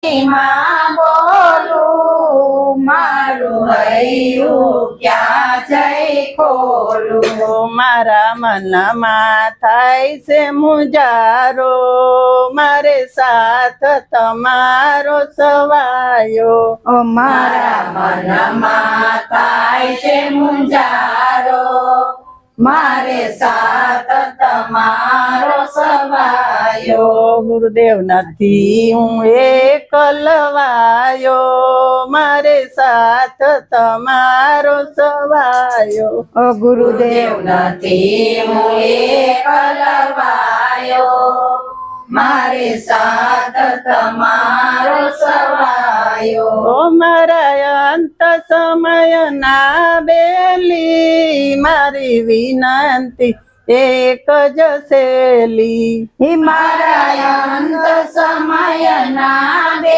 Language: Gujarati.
માં બોલું મારું હૈયું ક્યાં જઈ ખોલું મારા મનમાં થાય છે મુજારો મારે સાથ તમારો સવાયો મારા મનમાં થાય છે મુંજારો મારે સાથ તમારો સવાયો ગુરુદેવ નથી હું એકલવાયો મારે સાથ તમારો સવાયો ગુરુદેવ નથી હું એકલવાયો મારે સાથ તમારો સવાયો મારા અંત સમય ના બેલી મારી વિનંતી એક જ સેલી મારા અંત સમય ના